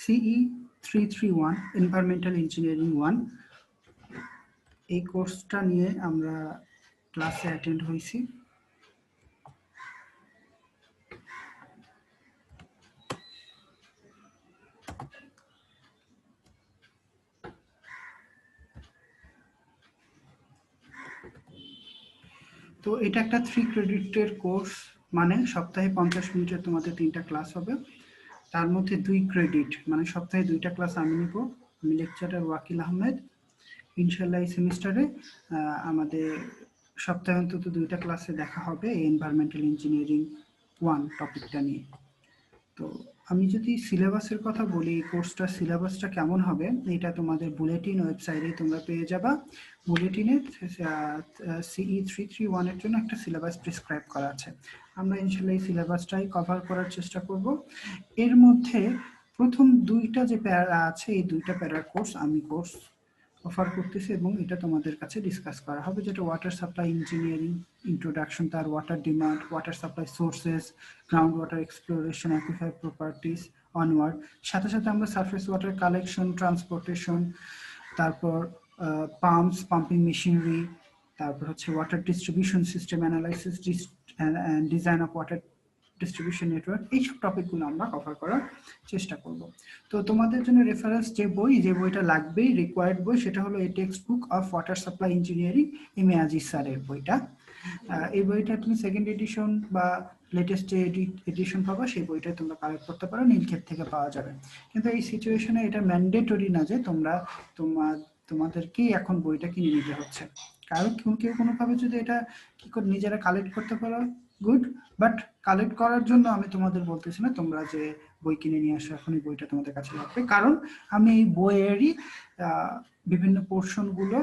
CE 331 environmental engineering 1 এই কোর্সটা নিয়ে আমরা ক্লাসে অ্যাটেন্ড হয়েছি। তো এটা একটা 3 ক্রেডিটের কোর্স, মানে সপ্তাহে 50 মিনিটের তোমাদের 3টা ক্লাস হবে। তার মধ্যে 2 ক্রেডিট, মানে সপ্তাহে 2টা ক্লাস আমি নিব। আমি লেকচারার ওয়াকিল আহমেদ। ইনশাআল্লাহ এই সেমিস্টারে আমাদের সপ্তাহে অন্তত 2টা ক্লাসে দেখা হবে এনভায়রনমেন্টাল ইঞ্জিনিয়ারিং 1 টপিকটা নিয়ে। তো আমি যদি সিলেবাসের কথা বলি, এই কোর্সটার সিলেবাসটা কেমন হবে, এটা তোমাদের বুলেটিন ওয়েবসাইটে তোমরা পেয়ে যাবা। বুলেটিনে CE 331 এর জন্য একটা সিলেবাস প্রেসক্রাইব করা আছে। আমরা ইনশাআল্লাহ এই সিলেবাসটাই কভার করার চেষ্টা করব। এর মধ্যে প্রথম 2টা যে প্যারা আছে, এই 2টা প্যারার কোর্স আমি অফার করতেছি এবং এটা তোমাদের কাছে ডিসকাস করা হবে, যেটা ওয়াটার সাপ্লাই ইঞ্জিনিয়ারিং ইন্ট্রোডাকশন, তার water demand, water supply sources, ground water exploration, aquifer properties onward. সাথে সাথে আমরা সারফেস ওয়াটার কালেকশন, ট্রান্সপোর্টেশন, তারপর পাম্পস, পাম্পিং মেশিনারি, তারপর হচ্ছে water distribution system analysis and design of water distribution network, এইসব টপিকগুলো আমরা কভার করার চেষ্টা করব। তো তোমাদের জন্য রেফারেন্স যে বইটা লাগবেই, রিকোয়ার্ড বই, সেটা হলো এই text book of water supply engineering Aziz স্যারের বইটা। এই বইটা তুমি সেকেন্ড এডিশন বা লেটেস্ট যে এডিশন পাবা, সেই বইটা তোমরা কালেক্ট করতে পারো, নীলক্ষেত থেকে পাওয়া যাবে। কিন্তু এই সিচুয়েশনে এটা ম্যান্ডেটরি না যে তোমাদেরকেই এখন বইটা কিনে নিতে হচ্ছে। কারণ কেউ কোনোভাবে যদি এটা নিজেরা কালেক্ট করতে পারো, গুড, বাট কালেক্ট করার জন্য আমি তোমাদের বলতেছি না তোমরা যে বই কিনে নিয়ে আসো এখন এই বইটা তোমাদের কাছে লাগবে। কারণ আমি এই বইয়েরই বিভিন্ন পোর্শনগুলো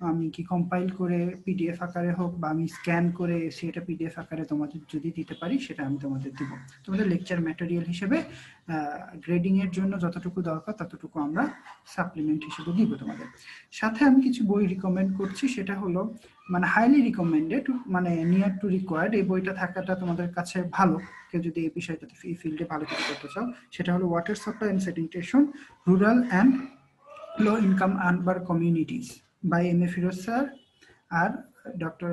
আমি কম্পাইল করে পিডিএফ আকারে হোক বা আমি স্ক্যান করে সেটা পিডিএফ আকারে তোমাদের যদি দিতে পারি, সেটা আমি তোমাদের দিব। তোমাদের লেকচার ম্যাটেরিয়াল হিসেবে গ্রেডিং এর জন্য যতটুকু দরকার ততটুকু আমরা সাপ্লিমেন্ট হিসেবে দিব তোমাদের। সাথে আমি কিছু বই রিকমেন্ড করছি, সেটা হলো মানে হাইলি রিকমেন্ডেড, মানে নিয়ার টু রিকোয়ার্ড। এই বইটা থাকাটা তোমাদের কাছে ভালো, কেউ যদি এই বিষয়টাতে এই ফিল্ডে ভালো কিছু করতে চাও। সেটা হলো water supply and sanitation, rural and low income urban communities by M A Firoz sir আর ডক্টর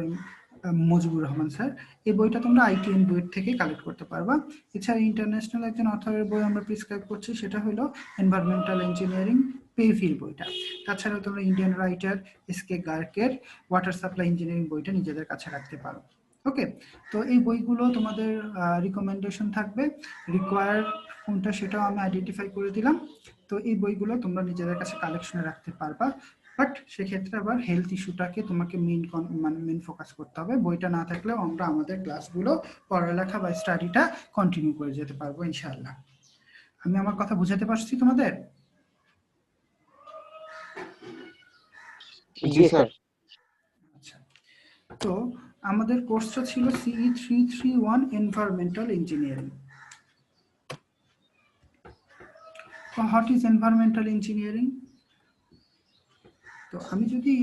মুজিবুর রহমান স্যার। এই বইটা তোমরা ITN বইয়ের থেকে কালেক্ট করতে পারবা। এছাড়া ইন্টারন্যাশনাল একজন অথরের বই আমরা প্রেসক্রাইব করছি, সেটা হলো এনভায়রনমেন্টাল ইঞ্জিনিয়ারিং পেভিল বইটা। তাছাড়াও তোমরা ইন্ডিয়ান রাইটার SK গার্কের ওয়াটার সাপ্লাই ইঞ্জিনিয়ারিং বইটা নিজেদের কাছে রাখতে পারো। ওকে, তো এই বইগুলো তোমাদের রিকমেন্ডেশন থাকবে। রিকোয়ার কোনটা সেটাও আমি আইডেন্টিফাই করে দিলাম। তো এই বইগুলো তোমরা নিজেদের কাছে কালেকশনে রাখতে পারবা, বাট সেক্ষেত্রে আবার হেলথ ইস্যুটাকে তোমাকে মেন ফোকাস করতে হবে। বইটা না থাকলেও আমরা আমাদের ক্লাসগুলো, পড়ালেখা বা স্টাডিটা কন্টিনিউ করে যেতে পারবো ইনশাআল্লাহ। আমি আমার কথা বুঝাতে পারছি তোমাদের? জি স্যার। আচ্ছা, তো আমাদের কোর্সটা ছিল CE 331 environmental engineering. What is environmental engineering? তো আমি যদি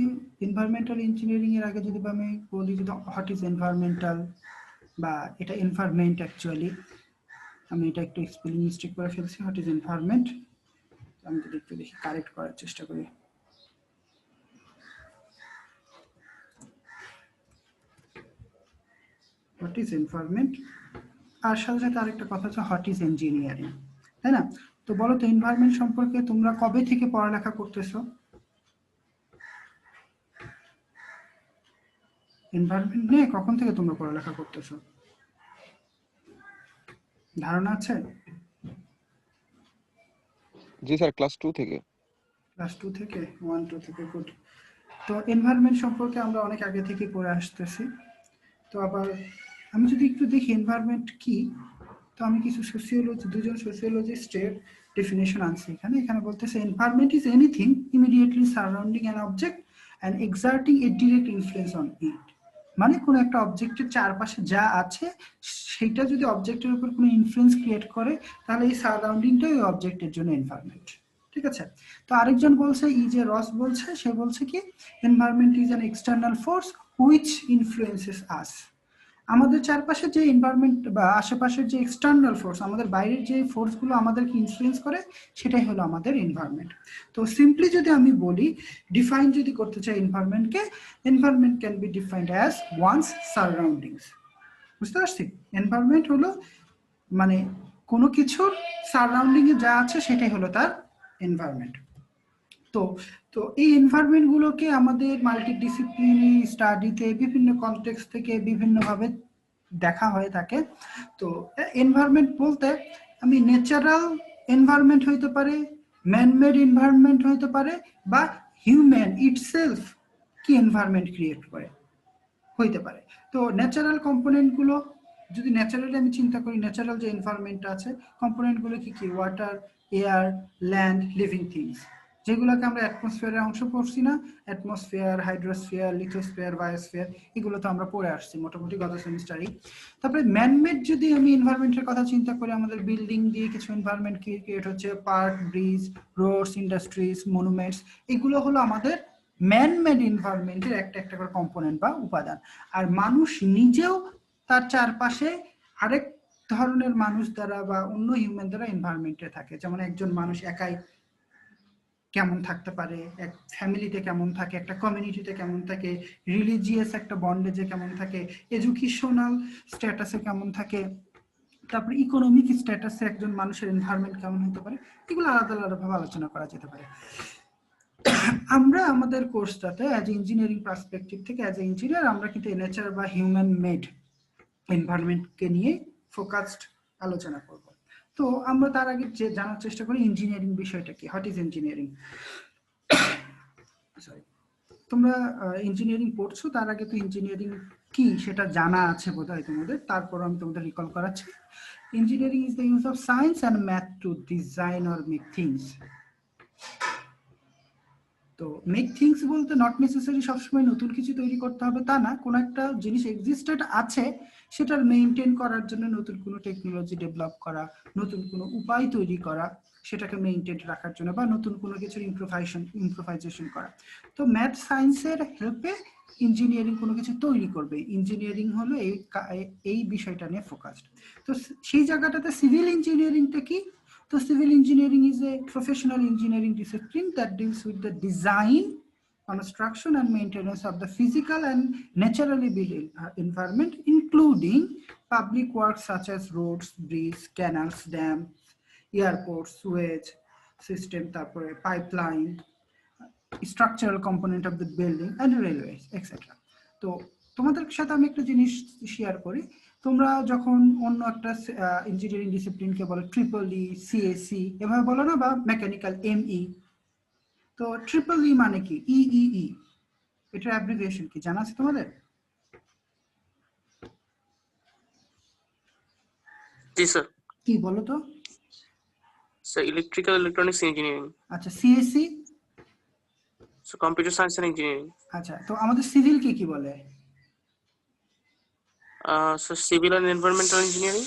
এনভায়রনমেন্টাল ইঞ্জিনিয়ারিং এর আগে যদি আমি বলি যদি হোয়াট ইজ এনভায়রনমেন্টাল বা এটা এনভায়রনমেন্ট, অ্যাকচুয়ালি আমি এটা একটু স্পেলিং মিস্টেক করে ফেলছি। হোয়াট ইজ এনভায়রনমেন্ট, আমি যদি একটু দেখি কারেক্ট করার চেষ্টা করি। হোয়াট ইজ এনভায়রনমেন্ট, আর সাথে সাথে আরেকটা কথা হচ্ছে হোয়াট ইজ ইঞ্জিনিয়ারিং, তাই না? তো বলো তো এনভায়রনমেন্ট সম্পর্কে তোমরা কবে থেকে পড়ালেখা করতেছো? এনভায়রনমেন্ট নিয়ে কখন থেকে তোমরা পড়ালেখা করতেছো, ধারণা আছে? জি স্যার, ক্লাস 2 থেকে। ক্লাস 2 থেকে, 1-2 থেকে, গুড। তো এনভায়রনমেন্ট সম্পর্কে আমরা অনেক আগে থেকে পড়ে আসতেছি। তো আবার আমি যদি একটু দেখি এনভায়রনমেন্ট কি, তো আমি কিছু দুজন সোসিওলজিস্টের ডেফিনেশন আনছি এখানে বলতেছে environment is anything immediately surrounding an object and exerting a direct influence on it. মানে কোনো একটা অবজেক্টের চারপাশে যা আছে সেটা যদি অবজেক্টের উপর কোনো ইনফ্লুয়েন্স ক্রিয়েট করে, তাহলে এই সারাউন্ডিংটাই ওই অবজেক্টের জন্য এনভায়রনমেন্ট। ঠিক আছে? তো আরেকজন বলছে, রস বলছে, সে বলছে কি environment is an external force which influences us. আমাদের চারপাশে যে এনভায়রনমেন্ট বা আশেপাশের যে এক্সটার্নাল ফোর্স, আমাদের বাইরের যে ফোর্সগুলো আমাদেরকে ইনফ্লুয়েন্স করে, সেটাই হলো আমাদের এনভায়রনমেন্ট। তো সিম্পলি যদি আমি বলি, ডিফাইন যদি করতে চাই এনভায়রনমেন্টকে, environment can be defined as one's surroundings. বুঝতে পারছি? এনভায়রনমেন্ট হলো মানে কোনো কিছুর সারাউন্ডিং এ যা আছে সেটাই হলো তার এনভায়রনমেন্ট। তো তো এই এনভায়রনমেন্ট গুলোকে আমাদের মাল্টিডিসিপ্লিনারি স্টাডিতে বিভিন্ন কনটেক্সট থেকে বিভিন্নভাবে দেখা হয়ে থাকে। তো এনভায়রনমেন্ট বলতে আমি ন্যাচারাল এনভায়রনমেন্ট হইতে পারে, ম্যানমেড এনভায়রনমেন্ট হইতে পারে, বা হিউম্যান ইটসেলফ কি এনভায়রনমেন্ট ক্রিয়েট করে হইতে পারে। তো ন্যাচারাল কম্পোনেন্টগুলো যদি ন্যাচারালি আমি চিন্তা করি, ন্যাচারাল যে এনভায়রনমেন্ট আছে কম্পোনেন্টগুলো কি কি? Water, air, land, living things, যেগুলোকে আমরা অ্যাটমসফিয়ারের অংশ পড়ছি না? অ্যাটমসফিয়ার, হাইড্রোস্ফিয়ার, লিথোস্ফিয়ার, বায়োস্ফিয়ার, এগুলো তো আমরা পড়ে আসছি মোটামুটি গত সেমিস্টারেই। তারপরে ম্যানমেড যদি আমি এনভায়রনমেন্টের কথা চিন্তা করি, আমাদের বিল্ডিং দিয়ে কিছু এনভায়রনমেন্ট ক্রিয়েট হচ্ছে, park, bridge, roads, industries, monuments, এগুলো হলো আমাদের ম্যানমেড এনভায়রনমেন্টের একটা একটা করে কম্পোনেন্ট বা উপাদান। আর মানুষ নিজেও তার চারপাশে আরেক ধরনের মানুষ দ্বারা বা অন্য হিউম্যান দ্বারা এনভায়রনমেন্টে থাকে। যেমন একজন মানুষ একাই কেমন থাকতে পারে, এক ফ্যামিলিতে কেমন থাকে, একটা কমিউনিটিতে কেমন থাকে, রিলিজিয়াস একটা বন্ডেজে কেমন থাকে, এডুকেশনাল স্ট্যাটাসে কেমন থাকে, তারপরে ইকোনমিক স্ট্যাটাসে একজন মানুষের এনভায়রনমেন্ট কেমন হতে পারে, এগুলো আলাদা আলাদাভাবে আলোচনা করা যেতে পারে। আমরা আমাদের কোর্সটাতে অ্যাজ ইঞ্জিনিয়ারিং পার্সপেক্টিভ থেকে অ্যাজ এ ইঞ্জিনিয়ার আমরা কিন্তু নেচার বা হিউম্যান মেড এনভায়রনমেন্টকে নিয়ে ফোকাসড আলোচনা করব। তো আমরা তার আগে যে জানার চেষ্টা করি ইঞ্জিনিয়ারিং বিষয়টা কি, হোয়াট ইজ ইঞ্জিনিয়ারিং। সরি, তোমরা ইঞ্জিনিয়ারিং পড়ছো, তার আগে তো ইঞ্জিনিয়ারিং কি সেটা জানা আছে বোধহয় তোমাদের, তারপর আমি তোমাদের রিকল করাচ্ছি। Engineering is the use of science and math to design or make things. তো মেক থিংস বলতে নট নেসেসারি সবসময় নতুন কিছু তৈরি করতে হবে তা না, কোনো একটা জিনিস এক্সিস্টেড আছে সেটার মেইনটেইন করার জন্য নতুন কোনো টেকনোলজি ডেভেলপ করা, নতুন কোনো উপায় তৈরি করা সেটাকে মেইনটেইন রাখার জন্য, বা নতুন কোনো কিছুর ইমপ্রোভাইজেশন করা। তো ম্যাথ সায়েন্সের হেল্পে ইঞ্জিনিয়ারিং কোনো কিছু তৈরি করবে। ইঞ্জিনিয়ারিং হলো এই বিষয়টা নিয়ে ফোকাসড। তো সেই জায়গাটাতে সিভিল ইঞ্জিনিয়ারিংটা কি? So civil engineering is a professional engineering discipline that deals with the design, construction and maintenance of the physical and naturally built environment, including public works such as roads, bridges, canals, dams, airports, sewage system, pipeline, structural component of the building and railways, etc. তো তোমাদের সাথে আমি একটা জিনিস share করি। তোমরা যখন অন্য একটা ইঞ্জিনিয়ারিং ডিসিপ্লিনকে বলো ট্রিপল ই, সিএসসি এভাবে বলো না, বা মেকানিক্যাল এমই, তো ট্রিপল ই মানে কি? ইইই, এটার অ্যাব্রিভিয়েশন কি জানা আছে তোমাদের? জি স্যার। কি বলো তো? Sir electrical electronics engineering. আচ্ছা, CSC? So computer science and engineering. আচ্ছা, তো আমাদের সিভিল কে কি বলে? Sir civil and environmental engineering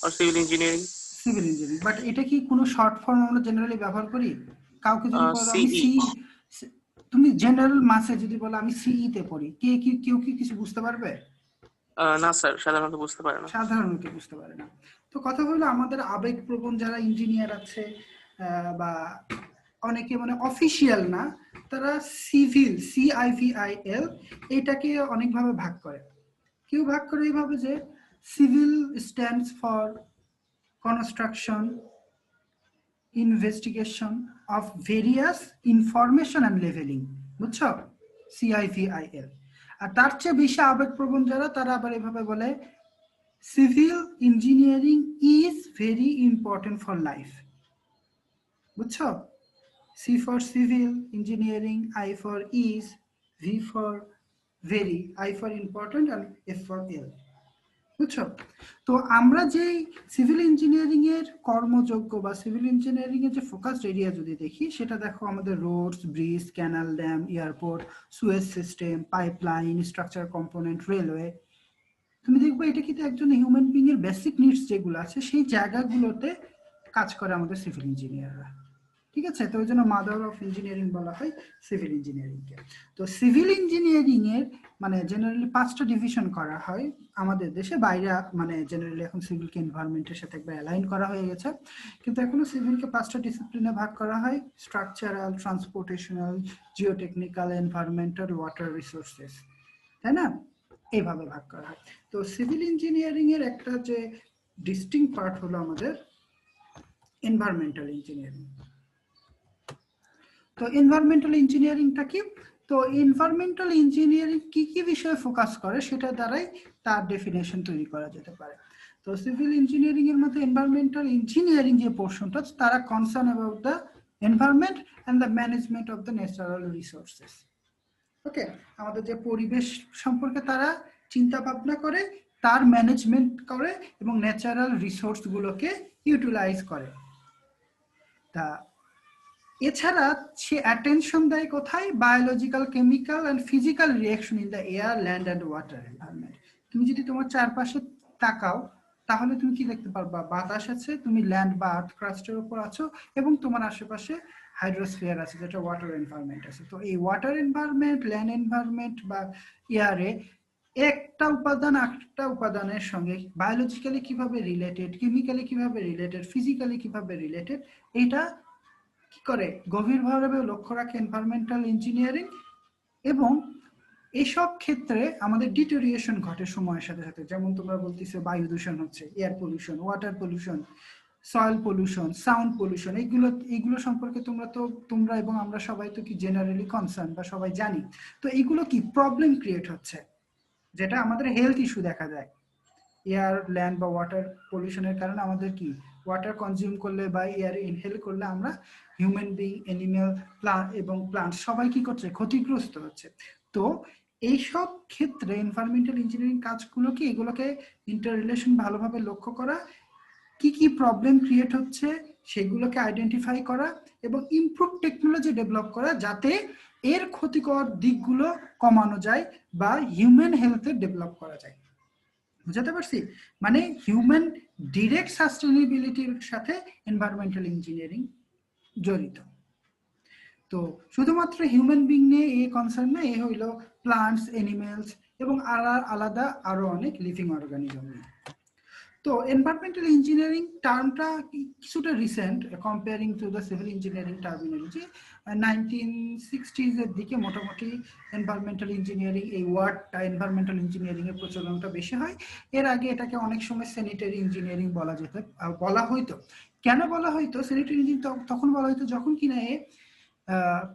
আর civil engineering. Civil engineering, but এটা কি কোনো শর্ট ফর্ম আমরা জেনারেলি ব্যবহার করি? কাউকে যদি বলো আমি সি, তুমি জেনারেল মাসে যদি বলো আমি সিই তে পড়ি, কেউ কি কিছু বুঝতে পারবে? না স্যার, সাধারণত বুঝতে পারে না। সাধারণত বুঝতে পারে না। তো কথা হলো আমাদের আবেগপ্রবণ যারা ইঞ্জিনিয়ার আছে বা অনেকে মানে অফিসিয়াল না, তারা সিভিল, CIVIL, এটাকে অনেকভাবে ভাগ করে। কেউ ভাগ করে এইভাবে যে civil stands for construction, investigation of various information and levelling, বুঝছো? CIVIL। আর তার চেয়ে বেশি আবেগপ্রবণ যারা, তারা আবার এভাবে বলে civil engineering is very important for life, বুঝছো? C for civil engineering, I for is, V for very, I for important and F for L, বুঝছো? তো আমরা যে সিভিল ইঞ্জিনিয়ারিং এর কর্মযোগ্য বা সিভিল ইঞ্জিনিয়ারিং এর যে ফোকাসড এরিয়া যদি দেখি, সেটা দেখো আমাদের roads, bridge, canal, dam, airport, sewage system, pipeline, structure component, railway. তুমি দেখবে এটা কিন্তু একজন হিউম্যান বিং এর বেসিক নিডস যেগুলো আছে সেই জায়গাগুলোতে কাজ করে আমাদের সিভিল ইঞ্জিনিয়াররা, ঠিক ঠিক আছে? তো ওই জন্য মাদার অফ ইঞ্জিনিয়ারিং বলা হয় সিভিল ইঞ্জিনিয়ারিংকে। তো সিভিল ইঞ্জিনিয়ারিং এর মানে জেনারেলি 5টা ডিভিশন করা হয় আমাদের দেশে, বাইরে মানে জেনারেলি এখন সিভিলকে এনভায়রনমেন্টের সাথে একবার অ্যালাইন করা হয়ে গেছে, কিন্তু এখনো সিভিলকে 5টা ডিসিপ্লিনে ভাগ করা হয়: structural, transportational, geotechnical, environmental, water resources, তাই না? এইভাবে ভাগ করা হয়। তো সিভিল ইঞ্জিনিয়ারিং এর একটা যে ডিস্টিংক্ট পার্ট হলো আমাদের এনভায়রনমেন্টাল ইঞ্জিনিয়ারিং। তো এনভায়রনমেন্টাল ইঞ্জিনিয়ারিংটা কি? তো এনভায়রনমেন্টাল ইঞ্জিনিয়ারিং কি কি বিষয়ে ফোকাস করে সেটা দ্বারাই তার ডেফিনেশন তৈরি করা যেতে পারে। তো সিভিল ইঞ্জিনিয়ারিং এর মধ্যে এনভায়রনমেন্টাল ইঞ্জিনিয়ারিং যে পোর্শনটা, তারা concern about the environment and the management of the natural resources. Okay, আমাদের যে পরিবেশ সম্পর্কে তারা চিন্তা ভাবনা করে, তার ম্যানেজমেন্ট করে এবং ন্যাচারাল রিসোর্স গুলোকে ইউটিলাইজ করে। তা এছাড়া সে অ্যাটেনশন দেয় কোথায়? Biological, chemical and physical reaction in the air, land and water environment. তুমি যদি তোমার চারপাশে তাকাও তাহলে তুমি কি দেখতে পারবা? বাতাস আছে, তুমি ল্যান্ড বা আর্থ ক্রাস্টের উপর আছো, এবং তোমার আশেপাশে হাইড্রোস্ফিয়ার আছে যেটা ওয়াটার এনভায়রনমেন্ট আছে। তো এই ওয়াটার এনভায়রনমেন্ট, ল্যান্ড এনভায়রনমেন্ট বা এয়ারে একটা উপাদান আরেকটা উপাদানের সঙ্গে বায়োলজিক্যালি কিভাবে রিলেটেড, কেমিক্যালি কিভাবে রিলেটেড, ফিজিক্যালি কিভাবে রিলেটেড, এটা কি করে গভীরভাবে লক্ষ্য রাখে এনভায়রনমেন্টাল ইঞ্জিনিয়ারিং। এবং এইসব ক্ষেত্রে আমাদের ডিটোরিয়েশন ঘটে সময়ের সাথে সাথে, যেমন তোমরা বলতেছো বায়ু দূষণ হচ্ছে, air pollution, water pollution, soil pollution, sound pollution, এইগুলো সম্পর্কে তোমরা এবং আমরা সবাই তো কি জেনারেলি কনসার্ন বা সবাই জানি। তো এইগুলো কি প্রবলেম ক্রিয়েট হচ্ছে, যেটা আমাদের হেলথ ইস্যু দেখা যায়। এয়ার, ল্যান্ড বা ওয়াটার পলিউশনের কারণে আমাদের কি ওয়াটার কনজিউম করলে বা এয়ার ইনহেল করলে আমরা হিউম্যান বিং, অ্যানিমেল, এবং প্লান্ট সবাই কি করছে? ক্ষতিগ্রস্ত হচ্ছে। তো এইসব ক্ষেত্রে এনভায়রনমেন্টাল ইঞ্জিনিয়ারিং কাজগুলো কি এগুলোকে ইন্টার রিলেশন ভালোভাবে লক্ষ্য করা, কি কি প্রবলেম ক্রিয়েট হচ্ছে সেগুলোকে আইডেন্টিফাই করা এবং ইমপ্রুভ টেকনোলজি ডেভেলপ করা, যাতে এর ক্ষতিকর দিকগুলো কমানো যায় বা হিউম্যান হেলথে ডেভেলপ করা যায়। বুঝতে পারছি? মানে হিউম্যান ডিরেক্ট সাস্টেনেবিলিটির সাথে এনভায়রনমেন্টাল ইঞ্জিনিয়ারিং জড়িত। তো শুধুমাত্র হিউম্যান বিং নিয়ে এ কনসার্ন না, এ হইল প্লান্টস, অ্যানিমেলস এবং আলাদা আরো অনেক লিভিং অর্গানিজম নিয়ে। তো এনভায়রনমেন্টাল ইঞ্জিনিয়ারিং টার্মটা কিছুটা recent comparing to the civil engineering terminology. 1960s এর দিকে মোটামুটি এনভায়রনমেন্টাল ইঞ্জিনিয়ারিং এই ওয়ার্ডটা, এনভায়রনমেন্টাল ইঞ্জিনিয়ারিং এর প্রচলনটা বেশি হয়। এর আগে এটাকে অনেক সময় স্যানিটারি ইঞ্জিনিয়ারিং বলা হইতো। কেন বলা হইতো স্যানিটারি ইঞ্জিনিয়ারিং? তখন বলা হইতো যখন কিনা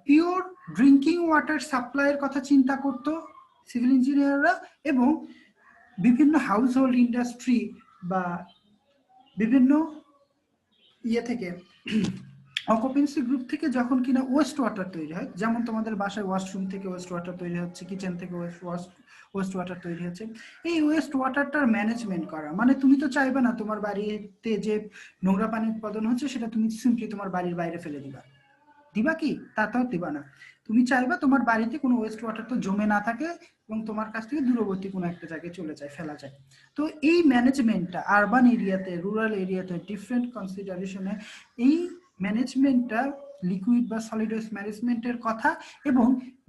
পিওর ড্রিঙ্কিং ওয়াটার সাপ্লাইয়ের কথা চিন্তা করতো সিভিল ইঞ্জিনিয়াররা, এবং বিভিন্ন হাউস হোল্ড ইন্ডাস্ট্রি বা বিভিন্ন থেকে অকুপেন্সি গ্রুপ থেকে যখন কিনা ওয়েস্ট ওয়াটার তৈরি হয়, যেমন তোমাদের বাসায় ওয়াশরুম থেকে ওয়েস্ট ওয়াটার তৈরি হচ্ছে, কিচেন থেকে ওয়েস্ট ওয়াটার তৈরি হচ্ছে, এই ওয়েস্ট ওয়াটারটার ম্যানেজমেন্ট করা। মানে তুমি তো চাইবে না তোমার বাড়িতে যে নোংরা পানি উৎপাদন হচ্ছে সেটা তুমি সিম্পলি তোমার বাড়ির বাইরে ফেলে দিবা কি? তা তো দিবা না। তুমি চাইবা তোমার বাড়িতে কোনো ওয়েস্ট ওয়াটার তো জমে না থাকে এবং তোমার কাছ থেকে দূরবর্তী কোনো একটা জায়গায় চলে যায়, ফেলা যায়। তো এই ম্যানেজমেন্টটা আরবান এরিয়াতে, রুরাল এরিয়াতে ডিফারেন্ট কনসিডারেশনে এই ম্যানেজমেন্টটা, লিকুইড বা সলিড ওয়েস্ট ম্যানেজমেন্টের কথা এবং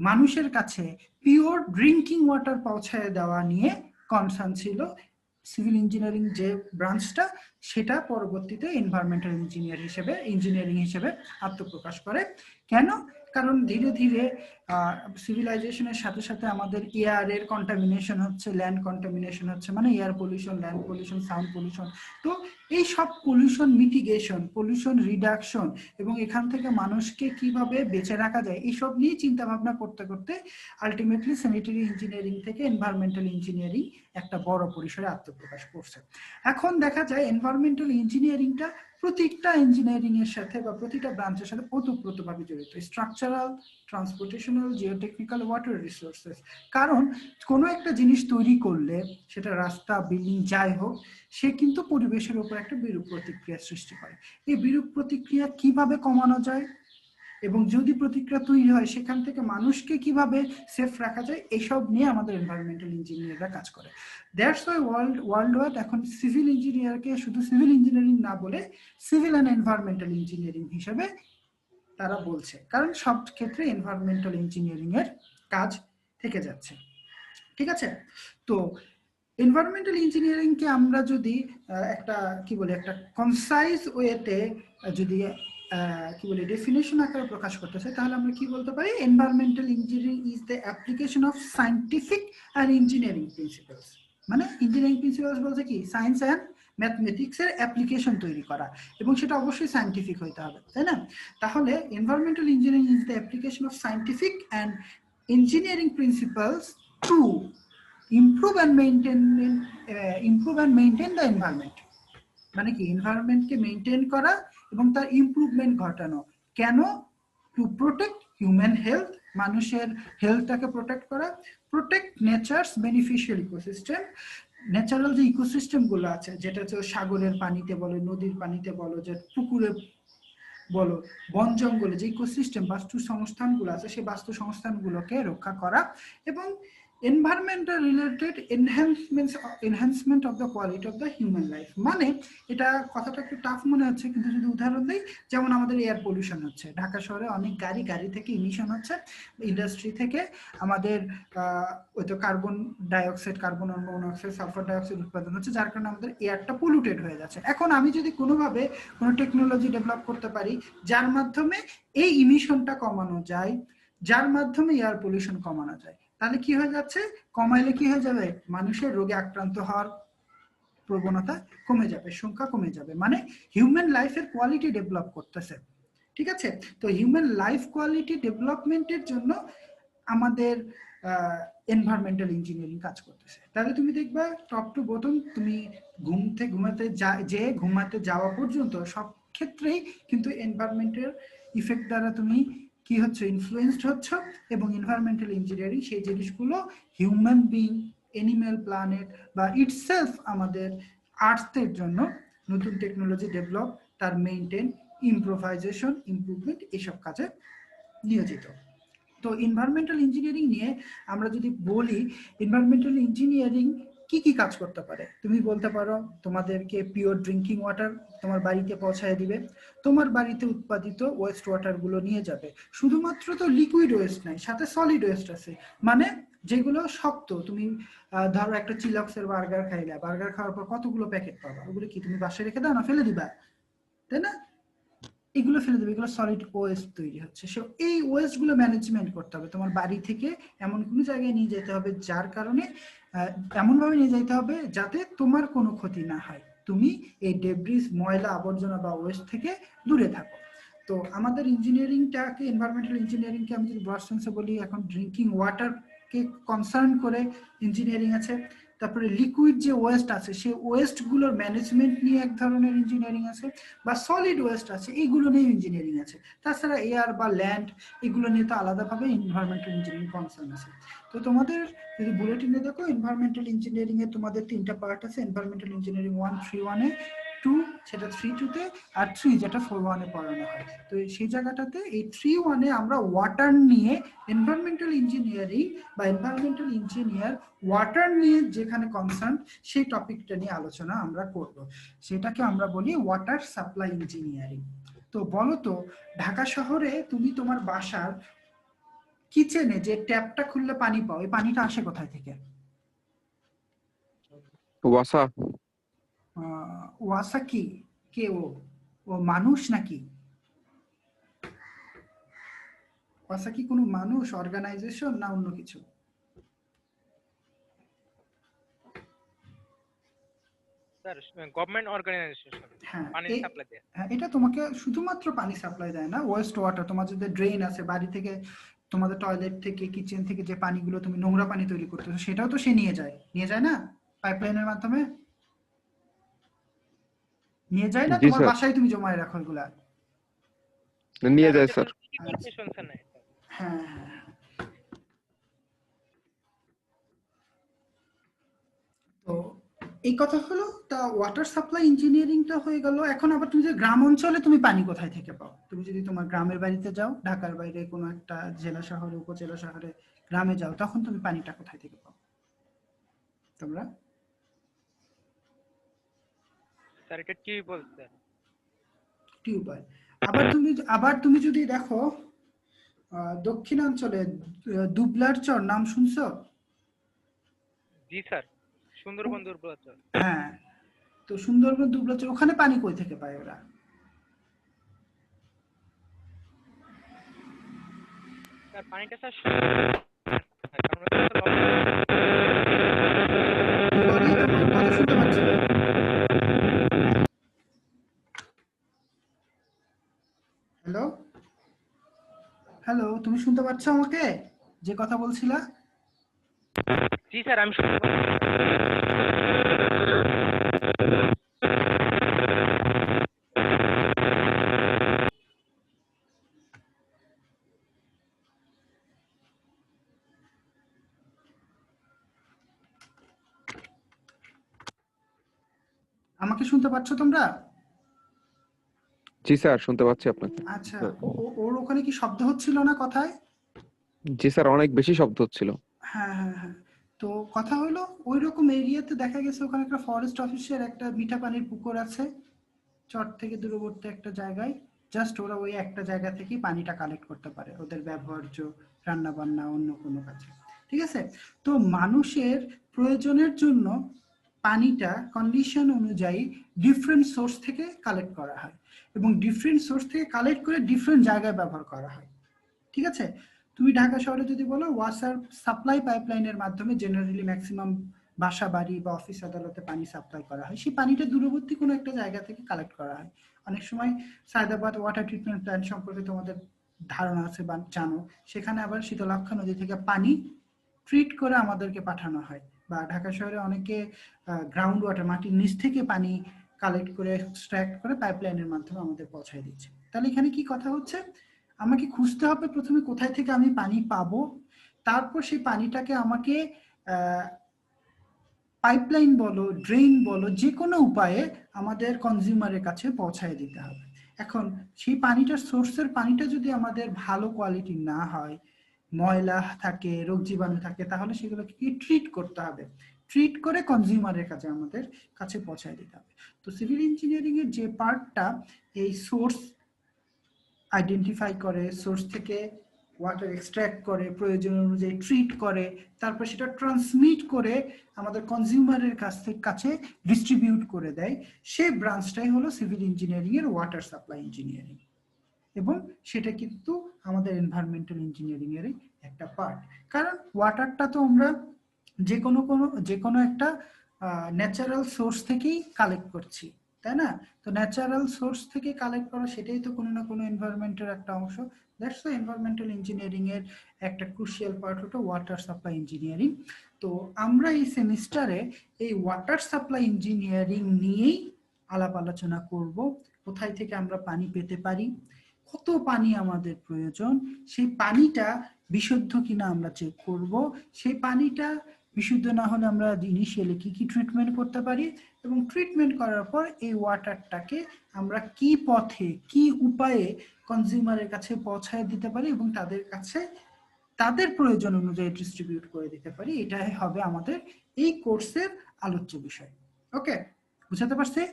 মানুষের কাছে পিওর ড্রিঙ্কিং ওয়াটার পৌঁছায় দেওয়া নিয়ে কনসার্ন ছিল সিভিল ইঞ্জিনিয়ারিং যে ব্রাঞ্চটা, সেটা পরবর্তীতে এনভায়রনমেন্টাল ইঞ্জিনিয়ারিং হিসেবে আত্মপ্রকাশ করে। কেন? কারণ ধীরে ধীরে সিভিলাইজেশনের সাথে সাথে আমাদের এয়ারের কন্টামিনেশন হচ্ছে, ল্যান্ড কন্টামিনেশন হচ্ছে, মানে air pollution, land pollution, sound pollution. তো এই সব পলিউশন মিটিগেশন, পলিউশন রিডাকশন এবং এখান থেকে মানুষকে কিভাবে বেঁচে রাখা যায়, এইসব নিয়ে চিন্তা ভাবনা করতে করতে আলটিমেটলি স্যানিটারি ইঞ্জিনিয়ারিং থেকে এনভায়রনমেন্টাল ইঞ্জিনিয়ারিং একটা বড় পরিসরে আত্মপ্রকাশ করছে। এখন দেখা যায় এনভায়রনমেন্টাল ইঞ্জিনিয়ারিংটা প্রতিটা ইঞ্জিনিয়ারিং এর সাথে বা প্রতিটা ব্রাঞ্চের সাথে ওতপ্রোতভাবে জড়িত। Structural, transportational, geotechnical, water resources. কারণ কোনো একটা জিনিস তৈরি করলে, সেটা রাস্তা, বিল্ডিং যাই হোক, সে কিন্তু পরিবেশের উপর একটা বিরূপ প্রতিক্রিয়া সৃষ্টি করে। এই বিরূপ প্রতিক্রিয়া কিভাবে কমানো যায় এবং যদি প্রতিক্রিয়া তৈরি হয় সেখান থেকে মানুষকে কিভাবে সেফ রাখা যায়, এইসব নিয়ে আমাদের এনভায়রনমেন্টাল ইঞ্জিনিয়াররা কাজ করে। দ্যাটস ওয়াই ওয়ার্ল্ড ওয়াইড এখন সিভিল ইঞ্জিনিয়ারকে শুধু সিভিল ইঞ্জিনিয়ারিং না বলে সিভিল অ্যান্ড এনভায়রনমেন্টাল ইঞ্জিনিয়ারিং হিসেবে তারা বলছে, কারণ সব ক্ষেত্রে এনভায়রনমেন্টাল ইঞ্জিনিয়ারিং এর কাজ থেকে যাচ্ছে। ঠিক আছে, তো এনভায়রনমেন্টাল ইঞ্জিনিয়ারিং কে আমরা যদি একটা কি বলে একটা কনসাইজ ওয়েতে যদি কি বলে ডেফিনেশন আকারে প্রকাশ করতে চাই, তাহলে আমরা কি বলতে পারি? Environmental engineering is the application of scientific and engineering principles. মানে ইঞ্জিনিয়ারিং প্রিন্সিপালস বলতে কি সায়েন্স অ্যান্ড ম্যাথমেটিক্স এর অ্যাপ্লিকেশন তৈরি করা, এবং সেটা অবশ্যই সায়েন্টিফিক হইতে হবে, তাই না? তাহলে environmental engineering is the application of scientific and engineering principles to improve and maintain the environment। মানে কি এনভায়রনমেন্টকে মেইনটেইন করা এবং তার ইমপ্রুভমেন্ট ঘটানো। কেন? টু প্রোটেক্ট হিউম্যান হেলথ, মানুষের হেলথটাকে প্রোটেক্ট করা, protect nature's beneficial ecosystem, natural যে ইকোসিস্টেম গুলো আছে, যেটা হচ্ছে সাগরের পানিতে বলো, নদীর পানিতে বলো, যে পুকুরে বলো, বন জঙ্গলে যে ইকোসিস্টেম বাস্তু সংস্থানগুলো আছে, সেই বাস্তু সংস্থানগুলোকে রক্ষা করা, এবং environmental related enhancement of the quality of the human life। মানে এটা কথাটা একটু টাফ মনে হচ্ছে, কিন্তু যদি উদাহরণ দিই, যেমন আমাদের এয়ার পলিউশন হচ্ছে, ঢাকা শহরে অনেক গাড়ি থেকে ইমিশন হচ্ছে, ইন্ডাস্ট্রি থেকে আমাদের ওই তো carbon dioxide, carbon monoxide, sulphur dioxide উৎপাদন হচ্ছে, যার কারণে আমাদের এয়ারটা পলিউটেড হয়ে যাচ্ছে। এখন আমি যদি কোনোভাবে কোনো টেকনোলজি ডেভেলপ করতে পারি যার মাধ্যমে এই ইমিশনটা কমানো যায়, যার মাধ্যমে এয়ার পলিউশন কমানো যায়, তাহলে কি হয়ে যাচ্ছে? কমাইলে কি হয়ে যাবে? মানুষের রোগে আক্রান্ত হওয়ার প্রবণতা কমে যাবে, সংখ্যা কমে যাবে, মানে হিউম্যান লাইফের কোয়ালিটি ডেভেলপ করতেছে। ঠিক আছে, তো হিউম্যান লাইফ কোয়ালিটি ডেভেলপমেন্টের জন্য আমাদের এনভায়রনমেন্টাল ইঞ্জিনিয়ারিং কাজ করতেছে। তাহলে তুমি দেখবা টপ টু বটম, তুমি ঘুমাতে যাওয়া পর্যন্ত সব ক্ষেত্রেই কিন্তু এনভায়রনমেন্টের ইফেক্ট দ্বারা তুমি কি হচ্ছে? ইনফ্লুয়েন্সড হচ্ছ, এবং এনভায়রনমেন্টাল ইঞ্জিনিয়ারিং সেই জিনিসগুলো হিউম্যান বিং, এনিম্যাল, প্ল্যানেট বা ইটসেলফ আমাদের আর্থের জন্য নতুন টেকনোলজি ডেভেলপ, তার মেইনটেইন, ইম্প্রোভাইজেশন, ইমপ্রুভমেন্ট, এসব কাজে নিয়োজিত। তো এনভায়রনমেন্টাল ইঞ্জিনিয়ারিং নিয়ে আমরা যদি বলি, এনভায়রনমেন্টাল ইঞ্জিনিয়ারিং কি কি কাজ করতে পারে? তুমি বলতে পারো তোমাদেরকে পিওর ড্রিঙ্কিং ওয়াটার তোমার বাড়িতে পৌঁছায় দিবে, তোমার বাড়িতে উৎপাদিত ওয়েস্ট ওয়াটার গুলো নিয়ে যাবে। শুধুমাত্র তো লিকুইড ওয়েস্ট নাই, সাথে সলিড ওয়েস্ট আছে, মানে যেগুলো শক্ত। তুমি ধরো একটা চিলক্সের বার্গার খাইলা, বার্গার খাওয়ার পর কতগুলো প্যাকেট পাবা, ওগুলো কি তুমি বাসায় রেখে দাও না ফেলে দিবা? তাই না? এগুলো ফেলে দেবে, এগুলো সলিড ওয়েস্ট তৈরি হচ্ছে। সো এই ওয়েস্ট গুলো ম্যানেজমেন্ট করতে হবে, তোমার বাড়ি থেকে এমন কোনো জায়গায় নিয়ে যেতে হবে যার কারণে এমন ভাবে নিয়ে যেতে হবে যাতে তোমার কোনো ক্ষতি না হয়, তুমি এই ডেব্রিজ, ময়লা আবর্জনা বা ওয়েস্ট থেকে দূরে থাকো। তো আমাদের ইঞ্জিনিয়ারিংটাকে, এনভায়রনমেন্টাল ইঞ্জিনিয়ারিংকে আমি যদি ব্রড সেন্সে বলি, এখন ড্রিঙ্কিং ওয়াটারকে কনসার্ন করে ইঞ্জিনিয়ারিং আছে, তারপরে লিকুইড যে ওয়েস্ট আছে সেই ওয়েস্ট গুলোর ম্যানেজমেন্ট নিয়ে এক ধরনের ইঞ্জিনিয়ারিং আছে, বা সলিড ওয়েস্ট আছে, এইগুলো নিয়ে ইঞ্জিনিয়ারিং আছে। তাছাড়া এয়ার বা ল্যান্ড, এগুলো নিয়ে তো আলাদাভাবে এনভায়রনমেন্টাল ইঞ্জিনিয়ারিং কনসার্ন আছে। তো তোমাদের যদি বুলেটিনে দেখো, এনভায়রনমেন্টাল ইঞ্জিনিয়ারিং এ তোমাদের 3টা পার্ট আছে, এনভায়রনমেন্টাল ইঞ্জিনিয়ারিং 1 3-1 এ, 2 সেটা 3-2 তে, আর 3 যেটা 4-1 এ পড়ানো হয়। তো সেই জায়গাটাতে এই 3-1 এ আমরা ওয়াটার নিয়ে এনভায়রনমেন্টাল ইঞ্জিনিয়ারিং বা এনভায়রনমেন্টাল ইঞ্জিনিয়ার ওয়াটার নিয়ে যেখানে কনসার্ন, সেই টপিকটা নিয়ে আলোচনা আমরা করব। সেটাকে আমরা বলি ওয়াটার সাপ্লাই ইঞ্জিনিয়ারিং। তো বলো তো, ঢাকা শহরে তুমি তোমার বাসার কিচেনে যে ট্যাপটা খুললে পানি পাও, এই পানিটা আসে কোথায় থেকে? ওয়াসা। ওয়াসা কি? কে ও? ও মানুষ নাকি? ওয়াসা কি কোনো মানুষ, অর্গানাইজেশন, না অন্য কিছু? স্যার গভর্নমেন্ট অর্গানাইজেশন হ্যাঁ, পানি সাপ্লাই দেয়। হ্যাঁ, এটা তোমাকে শুধুমাত্র পানি সাপ্লাই দেয় না, ওয়েস্ট ওয়াটার, তোমার যদি ড্রেন আছে বাড়ি থেকে, তোমাদের টয়লেট থেকে, কিচেন থেকে যে পানিগুলো তুমি নোংরা পানি তৈরি করতেছো, সেটাও তো সে নিয়ে যায় না পাইপলাইনের মাধ্যমে? নিয়ে যায় না? জি তোমার স্যার, বাসায় তুমি জমায় রাখো এগুলা? নিয়ে যায় স্যার। পারমিশন স্যার নাই। হ্যাঁ হ্যাঁ। তো এই কথা হলো, তা ওয়াটার সাপ্লাই ইঞ্জিনিয়ারিংটা হয়ে গেল। এখন আবার তুমি যে গ্রাম অঞ্চলে তুমি পানি কোথায় থেকে পাও? তুমি যদি তোমার গ্রামের বাড়িতে যাও, ঢাকার বাইরে কোনো একটা জেলা শহরে, উপজেলা শহরে, গ্রামে যাও, তখন তুমি পানিটা কোথায় থেকে পাও তোমরা? স্যার এটা কি বলছেন? টিউবওয়েল। আবার তুমি যদি দেখো দক্ষিণাঞ্চলে দুবলার চর নাম শুনছো? জি স্যার, সুন্দরবন দুর্বাচল। হ্যাঁ, তো সুন্দরবন দুবলার চর ওখানে পানি কই থেকে পায় ওরা? স্যার পানিটা স্যার কারণ ওটা তো লবণ। সরি, তোমার কথা শুনতে পাচ্ছি না। হ্যালো হ্যালো, তুমি শুনতে পাচ্ছ আমাকে যে কথা বলছিলা? জি স্যার, আমি শুনতে পাচ্ছি। আমাকে শুনতে পাচ্ছ তোমরা? জি স্যার, শুনতে পাচ্ছি আপনাকে। আচ্ছা, ওর ওখানে কি শব্দ হচ্ছিল না কথায়? জি স্যার, অনেক বেশি শব্দ হচ্ছিল। হ্যাঁ হ্যাঁ হ্যাঁ, তো কথা হলো ওই রকম এরিয়াতে দেখা গেছে ওখানে একটা ফরেস্ট অফিসের একটা মিঠা পানির পুকুর আছে চর থেকে দূরবর্তী একটা জায়গায়। জাস্ট ওরা ওই একটা জায়গা থেকেই পানিটা কালেক্ট করতে পারে ওদের ব্যবহার্য রান্না বান্না অন্য কোনো কাজে। ঠিক আছে, তো মানুষের প্রয়োজনের জন্য পানিটা কন্ডিশন অনুযায়ী ডিফারেন্ট সোর্স থেকে কালেক্ট করা হয় এবং ডিফারেন্ট সোর্স থেকে কালেক্ট করে ডিফারেন্ট জায়গায় ব্যবহার করা হয়। ঠিক আছে, তুমি ঢাকা শহরে যদি বলো ওয়াসার সাপ্লাই পাইপলাইনের মাধ্যমে জেনারেলি ম্যাক্সিমাম বাসা বাড়ি বা অফিস আদালতে পানি সাপ্লাই করা হয়, সেই পানিটা দূরবর্তী কোনো একটা জায়গা থেকে কালেক্ট করা হয়। অনেক সময় সায়দাবাদ ওয়াটার ট্রিটমেন্ট প্ল্যান্ট সম্পর্কে তোমাদের ধারণা আছে বা জানো, সেখানে আবার শীতলক্ষ্যা নদী থেকে পানি ট্রিট করে আমাদেরকে পাঠানো হয়। বা ঢাকা শহরে অনেকে গ্রাউন্ড ওয়াটার মাটির নিচ থেকে পানি কালেক্ট করে এক্সট্রাক্ট করে পাইপলাইনের মাধ্যমে আমাদের পৌঁছায় দিচ্ছে। তাহলে এখানে কি কথা হচ্ছে, আমাকে খুঁজতে হবে প্রথমে কোথায় থেকে আমি পানি পাবো, তারপর সেই পানিটাকে আমাকে পাইপলাইন বলো ড্রেন বলো যে কোনো উপায়ে আমাদের কনজিউমারের কাছে পৌঁছায় দিতে হবে। এখন সেই পানিটার সোর্সের পানিটা যদি আমাদের ভালো কোয়ালিটি না হয়, ময়লা থাকে রোগ জীবাণু থাকে, তাহলে সেগুলোকে কি ট্রিট করতে হবে, ট্রিট করে কনজিউমারের কাছে আমাদের কাছে পৌঁছায় দিতে হবে। তো সিভিল ইঞ্জিনিয়ারিং এর যে পার্টটা এই সোর্স আইডেন্টিফাই করে, সোর্স থেকে ওয়াটার এক্সট্র্যাক্ট করে, প্রয়োজন অনুযায়ী ট্রিট করে, তারপর সেটা ট্রান্সমিট করে আমাদের কনজিউমারের কাছে ডিস্ট্রিবিউট করে দেয়, সেই ব্রাঞ্চটাই হলো সিভিল ইঞ্জিনিয়ারিং এর ওয়াটার সাপ্লাই ইঞ্জিনিয়ারিং। এবং সেটা কিন্তু আমাদের এনভায়রনমেন্টাল ইঞ্জিনিয়ারিং এর একটা পার্ট। কারণ ওয়াটারটা তো আমরা যে কোনো একটা ন্যাচারাল সোর্স থেকেই কালেক্ট করছি, তাই না? তো ন্যাচারাল সোর্স থেকে কালেক্ট করা সেটাই তো কোনো না কোনো এনভায়রনমেন্টের একটা অংশ। দ্যাটস দ্য এনভায়রনমেন্টাল ইঞ্জিনিয়ারিং এর একটা ক্রুশিয়াল পার্ট হলো ওয়াটার সাপ্লাই ইঞ্জিনিয়ারিং। তো আমরা এই সেমিস্টারে এই ওয়াটার সাপ্লাই ইঞ্জিনিয়ারিং নিয়েই আলাপ আলোচনা করব। কোথায় থেকে আমরা পানি পেতে পারি, কত পানি আমাদের প্রয়োজন, সেই পানিটা বিশুদ্ধ কিনা আমরা চেক করব, সেই পানিটা বিশুদ্ধ না হলে আমরা ইনিশিয়ালি কি কি ট্রিটমেন্ট করতে পারি, এবং ট্রিটমেন্ট করার পর এই ওয়াটারটাকে আমরা কি পথে কি উপায়ে কনজিউমারের কাছে পৌঁছায় দিতে পারি এবং তাদের কাছে তাদের প্রয়োজন অনুযায়ী ডিস্ট্রিবিউট করে দিতে পারি। এটাই হবে আমাদের এই কোর্সের আলোচ্য বিষয়। ওকে, বুঝাতে পারছি?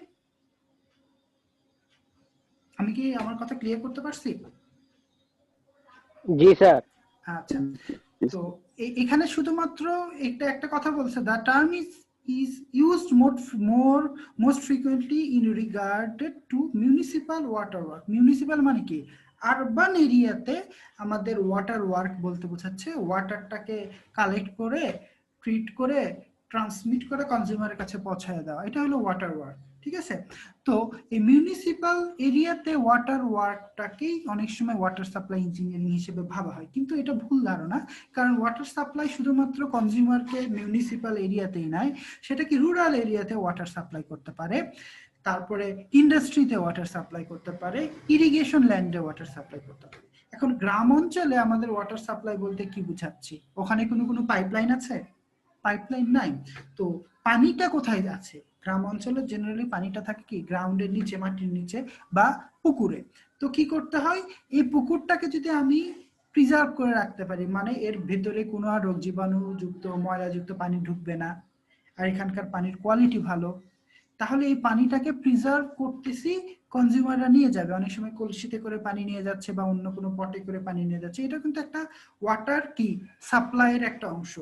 আমি কি আমার কথা ক্লিয়ার করতে পারছি? জি স্যার। আচ্ছা, তো এখানে শুধুমাত্র একটা কথা বলছে, the term is used most frequently in regarded to municipal water work. Municipal মানে কি, আরবান এরিয়াতে আমাদের ওয়াটার ওয়ার্ক বলতে বোঝাচ্ছে ওয়াটারটাকে কালেক্ট করে ট্রিট করে ট্রান্সমিট করে কনজিউমারের কাছে পৌঁছায় দেওয়া, এটা হলো ওয়াটার ওয়ার্ক। ঠিক আছে, তো এই মিউনিসিপাল এরিয়াতে ওয়াটার ওয়ার্কটাকেই অনেক সময় ওয়াটার সাপ্লাই ইঞ্জিনিয়ারিং হিসেবে ভাবা হয়, কিন্তু এটা ভুল ধারণা। কারণ ওয়াটার সাপ্লাই শুধুমাত্র কনজিউমারকে মিউনিসিপাল এরিয়াতেই নয়, সেটা কি রুরাল এরিয়াতে ওয়াটার সাপ্লাই করতে পারে, তারপরে ইন্ডাস্ট্রিতে ওয়াটার সাপ্লাই করতে পারে, ইরিগেশন ল্যান্ডে ওয়াটার সাপ্লাই করতে পারে। এখন গ্রাম অঞ্চলে আমাদের ওয়াটার সাপ্লাই বলতে কি বুঝাচ্ছি, ওখানে কোনো পাইপলাইন আছে? পাইপলাইন নাই, তো পানিটা কোথায় আছে? গ্রাম অঞ্চলে জেনারেলি পানিটা থাকে কি গ্রাউন্ডের নিচে, মাটির নিচে বা পুকুরে। তো কি করতে হয়, এই পুকুরটাকে যদি আমি প্রিজার্ভ করে রাখতে পারি, মানে এর ভেতরে কোনো আর রোগ জীবাণু যুক্ত ময়লা যুক্ত পানি ঢুকবে না, আর এখানকার পানির কোয়ালিটি ভালো, তাহলে এই পানিটাকে প্রিজার্ভ করতেছি, কনজিউমাররা নিয়ে যাবে, অনেক সময় কলসিতে করে পানি নিয়ে যাচ্ছে বা অন্য কোনো পটে করে পানি নিয়ে যাচ্ছে, এটা কিন্তু একটা ওয়াটার কি সাপ্লাইয়ের একটা অংশ।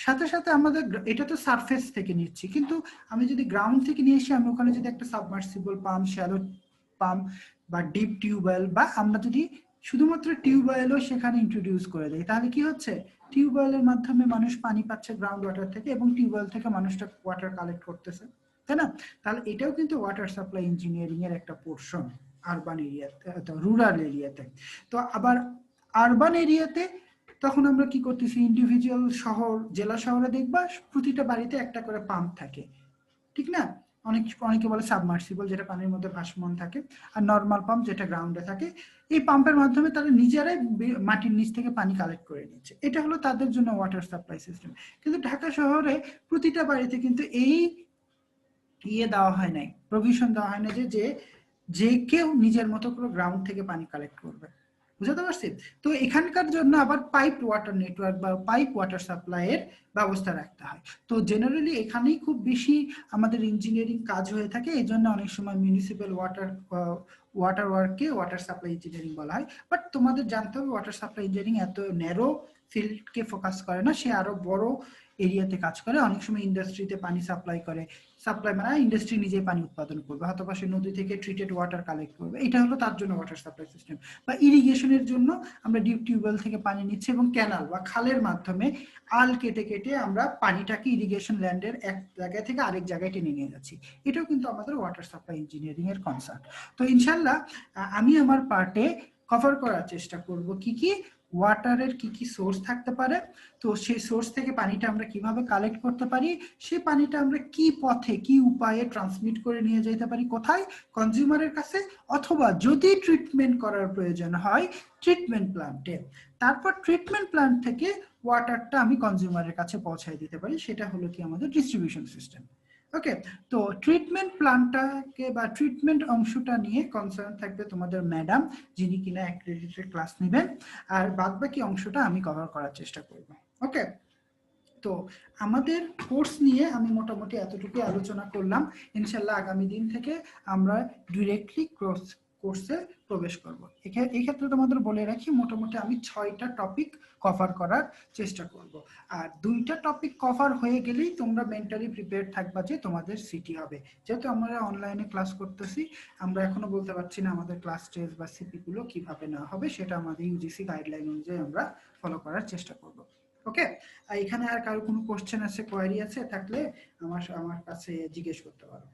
সাথে সাথে আমাদের এটা তো সারফেস থেকে নিচ্ছি, কিন্তু আমি যদি গ্রাউন্ড থেকে নিয়ে এসে আমি ওখানে যদি একটা সাবমার্সিবল পাম্প, শ্যালো পাম্প বা ডিপ টিউবওয়েল, বা আমরা যদি শুধুমাত্র টিউবওয়েলও সেখানে ইন্ট্রোডিউস করে দেয়, তাহলে কি হচ্ছে, টিউবওয়েলের মাধ্যমে মানুষ পানি পাচ্ছে গ্রাউন্ড ওয়াটার থেকে, এবং টিউবওয়েল থেকে মানুষটা ওয়াটার কালেক্ট করতেছে, তাই না? তাহলে এটাও কিন্তু ওয়াটার সাপ্লাই ইঞ্জিনিয়ারিং এর একটা পোর্শন আরবান এরিয়াতে, রুরাল এরিয়াতে। তো আবার আরবান এরিয়াতে তখন আমরা কি করতেছি, ইন্ডিভিজুয়াল শহর, জেলা শহরে দেখবা প্রতিটা বাড়িতে একটা করে পাম্প থাকে, ঠিক না? অনেকে বলে সাবমার্সিবল, যেটা পানির মধ্যে ভাসমান থাকে, আর নর্মাল পাম্প যেটা গ্রাউন্ডে থাকে। এই পাম্পের মাধ্যমে তারা নিজেরাই মাটির নিচ থেকে পানি কালেক্ট করে নিচ্ছে, এটা হলো তাদের জন্য ওয়াটার সাপ্লাই সিস্টেম। কিন্তু ঢাকা শহরে প্রতিটা বাড়িতে কিন্তু এই দেওয়া হয় নাই, প্রভিশন দেওয়া হয় না যে যে কেউ নিজের মতো করে গ্রাউন্ড থেকে পানি কালেক্ট করবে, বুঝতে পারছি? তো এখানকার জন্য আবার পাইপ ওয়াটার নেটওয়ার্ক বা পাইপ ওয়াটার সাপ্লাইয়ের ব্যবস্থা রাখতে হয়। তো জেনারেলি এখানেই খুব বেশি আমাদের ইঞ্জিনিয়ারিং কাজ হয়ে থাকে, এই জন্য অনেক সময় মিউনিসিপ্যাল ওয়াটার ওয়ার্ককে ওয়াটার সাপ্লাই ইঞ্জিনিয়ারিং বলা হয়। বাট তোমাদের জানতে হবে ওয়াটার সাপ্লাই ইঞ্জিনিয়ারিং এত ন্যারো ফিল্ডকে ফোকাস করে না, সে আরো বড় এরিয়াতে কাজ করে। অনেক সময় ইন্ডাস্ট্রিতে পানি সাপ্লাই করে, সাপ্লাই মানে ইন্ডাস্ট্রি নিজেই পানি উৎপাদন করবে, হয়তো সে নদী থেকে ট্রিটেড ওয়াটার কালেক্ট করবে, এটা হলো তার জন্য ওয়াটার সাপ্লাই সিস্টেম। বা ইরিগেশনের জন্য আমরা ডিপ টিউবওয়েল থেকে পানি নিচ্ছি এবং ক্যানাল বা খালের মাধ্যমে আল কেটে কেটে আমরা পানিটাকে ইরিগেশন ল্যান্ডের এক জায়গা থেকে আরেক জায়গায় টেনে নিয়ে যাচ্ছি, এটাও কিন্তু আমাদের ওয়াটার সাপ্লাই ইঞ্জিনিয়ারিং এর কনসার্ট। তো ইনশাল্লাহ আমি আমার পার্টে কভার করার চেষ্টা করব কি কি ওয়াটারের কি কি সোর্স থাকতে পারে, তো সেই সোর্স থেকে পানিটা আমরা কিভাবে কালেক্ট করতে পারি, সেই পানিটা আমরা কি পথে কি উপায়ে ট্রান্সমিট করে নিয়ে যেতে পারি, কোথায়, কনজিউমারের কাছে, অথবা যদি ট্রিটমেন্ট করার প্রয়োজন হয় ট্রিটমেন্ট প্ল্যান্টে, তারপর ট্রিটমেন্ট প্ল্যান্ট থেকে ওয়াটারটা আমি কনজিউমারের কাছে পৌঁছায় দিতে পারি, সেটা হলো কি আমাদের ডিস্ট্রিবিউশন সিস্টেম। ওকে, তো ট্রিটমেন্ট প্ল্যানটাকে বা ট্রিটমেন্ট অংশটা নিয়ে কনসার্ন থাকবে তোমাদের ম্যাডাম, যিনি কিনা অ্যাক্রেডিটেড ক্লাস নেবেন, আর বাদবাকি অংশটা আমি কভার করার চেষ্টা করব। ওকে, তো আমাদের কোর্স নিয়ে আমি মোটামুটি এতটুকু আলোচনা করলাম। ইনশাল্লাহ আগামী দিন থেকে আমরা ডিরেক্টলি কোর্সে প্রবেশ করব। এই ক্ষেত্রে তোমাদের বলে রাখি, মোটামুটি আমি 6টা টপিক কভার করার চেষ্টা করব, আর 2টা টপিক কভার হয়ে গেলেই তোমরা মেন্টালি প্রিপেয়ার থাকবা যে তোমাদের সিটি হবে। যেহেতু আমরা অনলাইনে ক্লাস করতেছি, আমরা এখনো বলতে পারছি না আমাদের ক্লাস টেস্ট বা সিপি গুলো কিভাবে নেওয়া হবে, সেটা আমাদের ইউজিসি গাইডলাইন অনুযায়ী আমরা ফলো করার চেষ্টা করব। ওকে, এখানে আর কারো কোনো কোশ্চেন আছে, কোয়ারি আছে, থাকলে আমার কাছে জিজ্ঞেস করতে পারো।